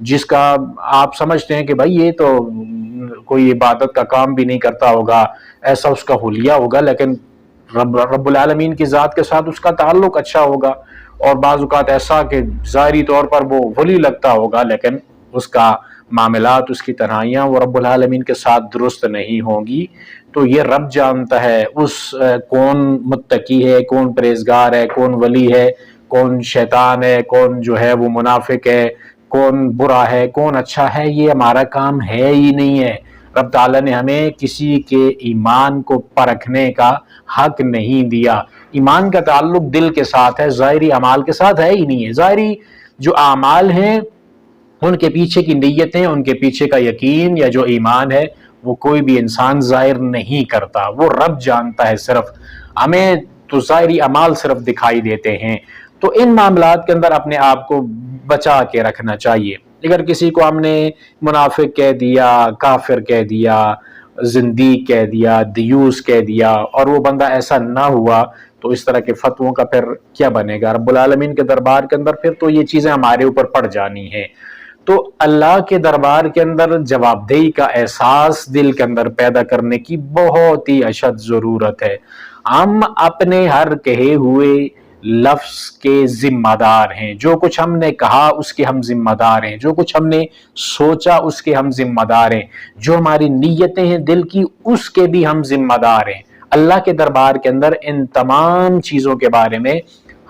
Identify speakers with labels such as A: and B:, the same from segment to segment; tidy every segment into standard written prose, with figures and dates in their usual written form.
A: جس کا آپ سمجھتے ہیں کہ بھائی یہ تو کوئی عبادت کا کام بھی نہیں کرتا ہوگا، ایسا اس کا حلیہ ہوگا، لیکن رب العالمین کی ذات کے ساتھ اس کا تعلق اچھا ہوگا، اور بعض اوقات ایسا کہ ظاہری طور پر وہ ولی لگتا ہوگا لیکن اس کا معاملات، اس کی تنہائیاں وہ رب العالمین کے ساتھ درست نہیں ہوں گی۔ تو یہ رب جانتا ہے کون متقی ہے، کون پرہیزگار ہے، کون ولی ہے، کون شیطان ہے، کون جو ہے وہ منافق ہے، کون برا ہے، کون اچھا ہے۔ یہ ہمارا کام ہے ہی نہیں ہے۔ رب تعالیٰ نے ہمیں کسی کے ایمان کو پرکھنے کا حق نہیں دیا۔ ایمان کا تعلق دل کے ساتھ ہے، ظاہری اعمال کے ساتھ ہے ہی نہیں ہے۔ ظاہری جو اعمال ہیں ان کے پیچھے کی نیتیں، ان کے پیچھے کا یقین یا جو ایمان ہے وہ کوئی بھی انسان ظاہر نہیں کرتا، وہ رب جانتا ہے صرف۔ ہمیں تو ظاہری اعمال صرف دکھائی دیتے ہیں۔ تو ان معاملات کے اندر اپنے آپ کو بچا کے رکھنا چاہیے۔ اگر کسی کو ہم نے منافق کہہ دیا، کافر کہہ دیا، زندیق کہہ دیا، دیوس کہہ دیا، اور وہ بندہ ایسا نہ ہوا، تو اس طرح کے فتووں کا پھر کیا بنے گا رب العالمین کے دربار کے اندر؟ پھر تو یہ چیزیں ہمارے اوپر پڑ جانی ہیں۔ تو اللہ کے دربار کے اندر جواب دہی کا احساس دل کے اندر پیدا کرنے کی بہت ہی اشد ضرورت ہے۔ ہم اپنے ہر کہے ہوئے لفظ کے ذمہ دار ہیں، جو کچھ ہم نے کہا اس کے ہم ذمہ دار ہیں، جو کچھ ہم نے سوچا اس کے ہم ذمہ دار ہیں، جو ہماری نیتیں ہیں دل کی اس کے بھی ہم ذمہ دار ہیں۔ اللہ کے دربار کے اندر ان تمام چیزوں کے بارے میں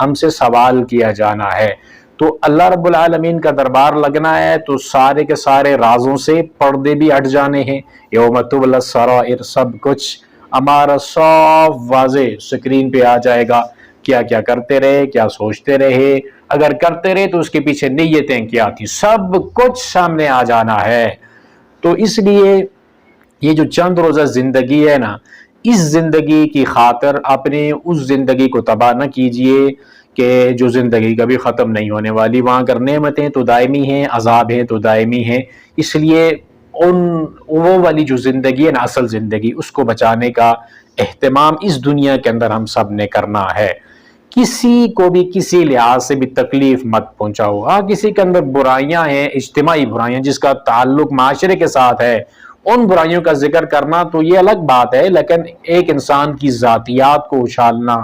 A: ہم سے سوال کیا جانا ہے۔ تو اللہ رب العالمین کا دربار لگنا ہے تو سارے کے سارے رازوں سے پردے بھی ہٹ جانے ہیں۔ یوم تبلی السرائر، سب کچھ ہمارا صاف واضح سکرین پہ آ جائے گا، کیا کیا کرتے رہے، کیا سوچتے رہے، اگر کرتے رہے تو اس کے پیچھے نیتیں کیا تھی، سب کچھ سامنے آ جانا ہے۔ تو اس لیے یہ جو چند روزہ زندگی ہے نا، اس زندگی کی خاطر اپنے اس زندگی کو تباہ نہ کیجئے کہ جو زندگی کبھی ختم نہیں ہونے والی، وہاں اگر نعمتیں تو دائمی ہیں، عذاب ہیں تو دائمی ہیں۔ اس لیے وہ والی جو زندگی ہے نا، اصل زندگی، اس کو بچانے کا اہتمام اس دنیا کے اندر ہم سب نے کرنا ہے۔ کسی کو بھی کسی لحاظ سے بھی تکلیف مت پہنچاؤ۔ ہاں کسی کے اندر برائیاں ہیں، اجتماعی برائیاں جس کا تعلق معاشرے کے ساتھ ہے، ان برائیوں کا ذکر کرنا تو یہ الگ بات ہے، لیکن ایک انسان کی ذاتیات کو اچھالنا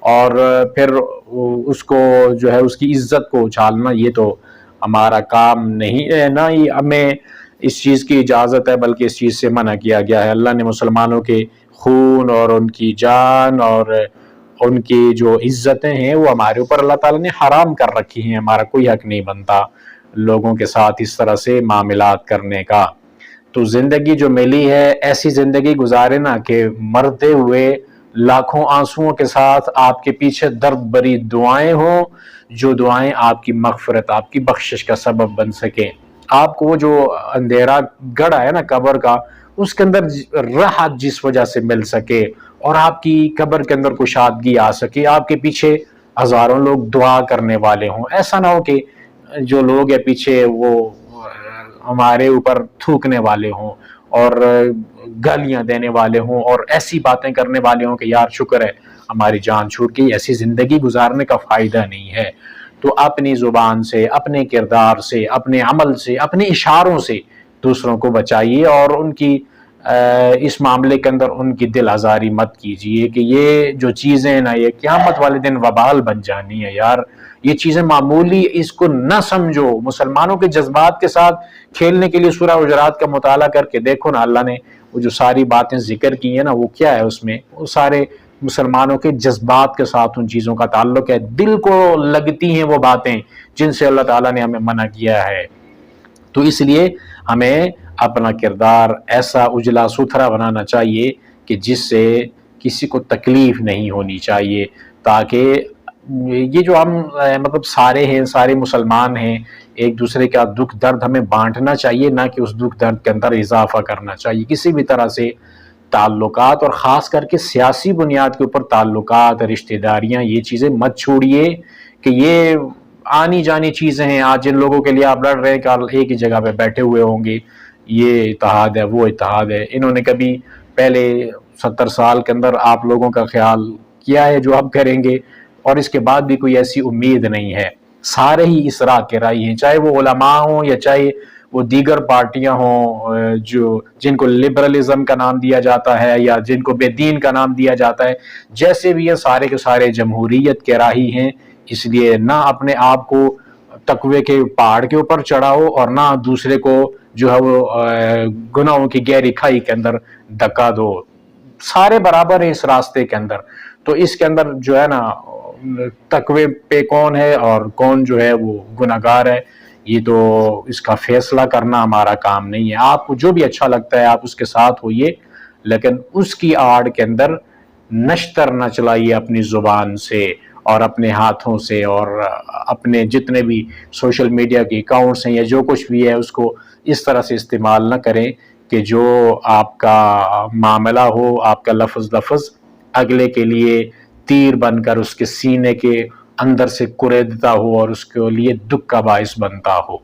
A: اور پھر اس کو جو ہے اس کی عزت کو اچھالنا، یہ تو ہمارا کام نہیں ہے، نہ ہی ہمیں اس چیز کی اجازت ہے، بلکہ اس چیز سے منع کیا گیا ہے۔ اللہ نے مسلمانوں کے خون اور ان کی جان اور ان کی جو عزتیں ہیں وہ ہمارے اوپر اللہ تعالیٰ نے حرام کر رکھی ہیں۔ ہمارا کوئی حق نہیں بنتا لوگوں کے ساتھ اس طرح سے معاملات کرنے کا۔ تو زندگی جو ملی ہے ایسی زندگی گزارے نا کہ مرتے ہوئے لاکھوں آنسوؤں کے ساتھ آپ کے پیچھے درد بری دعائیں ہوں، جو دعائیں آپ کی مغفرت، آپ کی بخشش کا سبب بن سکیں۔ آپ کو وہ جو اندھیرا گڑھا ہے نا قبر کا، اس کے اندر راحت جس وجہ سے مل سکے اور آپ کی قبر کے اندر کشادگی آ سکے، آپ کے پیچھے ہزاروں لوگ دعا کرنے والے ہوں۔ ایسا نہ ہو کہ جو لوگ ہے پیچھے وہ ہمارے اوپر تھوکنے والے ہوں اور گالیاں دینے والے ہوں اور ایسی باتیں کرنے والے ہوں کہ یار شکر ہے ہماری جان چھوٹ گئی۔ ایسی زندگی گزارنے کا فائدہ نہیں ہے۔ تو اپنی زبان سے، اپنے کردار سے، اپنے عمل سے، اپنے اشاروں سے دوسروں کو بچائیے، اور ان کی اس معاملے کے اندر ان کی دل آزاری مت کیجیے کہ یہ جو چیزیں نا یہ قیامت والے دن وبال بن جانی ہے۔ یار یہ چیزیں معمولی، اس کو نہ سمجھو۔ مسلمانوں کے جذبات کے ساتھ کھیلنے کے لیے سورہ حجرات کا مطالعہ کر کے دیکھو نا، اللہ نے وہ جو ساری باتیں ذکر کی ہیں نا، وہ کیا ہے اس میں؟ وہ سارے مسلمانوں کے جذبات کے ساتھ ان چیزوں کا تعلق ہے، دل کو لگتی ہیں وہ باتیں جن سے اللہ تعالیٰ نے ہمیں منع کیا ہے۔ تو اس لیے ہمیں اپنا کردار ایسا اجلا ستھرا بنانا چاہیے کہ جس سے کسی کو تکلیف نہیں ہونی چاہیے، تاکہ یہ جو ہم مطلب سارے ہیں، سارے مسلمان ہیں، ایک دوسرے کا دکھ درد ہمیں بانٹنا چاہیے، نہ کہ اس دکھ درد کے اندر اضافہ کرنا چاہیے۔ کسی بھی طرح سے تعلقات، اور خاص کر کے سیاسی بنیاد کے اوپر تعلقات، رشتہ داریاں، یہ چیزیں مت چھوڑیے کہ یہ آنی جانی چیزیں ہیں۔ آج جن لوگوں کے لیے آپ لڑ رہے ہیں کل ایک ہی جگہ پہ بیٹھے ہوئے ہوں گے، یہ اتحاد ہے، وہ اتحاد ہے۔ انہوں نے کبھی پہلے 70 سال کے اندر آپ لوگوں کا خیال کیا ہے جو اب کریں گے، اور اس کے بعد بھی کوئی ایسی امید نہیں ہے۔ سارے ہی اس راہ کے راہی ہیں، چاہے وہ علماء ہوں یا چاہے وہ دیگر پارٹیاں ہوں جو جن کو لبرلزم کا نام دیا جاتا ہے یا جن کو بے دین کا نام دیا جاتا ہے، جیسے بھی یہ سارے کے سارے جمہوریت کے راہی ہیں۔ اس لیے نہ اپنے آپ کو تقوی کے پہاڑ کے اوپر چڑھاؤ اور نہ دوسرے کو جو ہے وہ گناہوں کی گہری کھائی کے اندر دھکا دو، سارے برابر ہیں اس راستے کے اندر۔ تو اس کے اندر جو ہے نا تقوی پہ کون ہے اور کون جو ہے وہ گناہگار ہے، یہ تو اس کا فیصلہ کرنا ہمارا کام نہیں ہے۔ آپ کو جو بھی اچھا لگتا ہے آپ اس کے ساتھ ہوئیے، لیکن اس کی آڑ کے اندر نشتر نہ چلائیے اپنی زبان سے اور اپنے ہاتھوں سے، اور اپنے جتنے بھی سوشل میڈیا کے اکاؤنٹس ہیں یا جو کچھ بھی ہے اس کو اس طرح سے استعمال نہ کریں کہ جو آپ کا معاملہ ہو، آپ کا لفظ اگلے کے لیے تیر بن کر اس کے سینے کے اندر سے کریدتا ہو اور اس کے لیے دکھ کا باعث بنتا ہو۔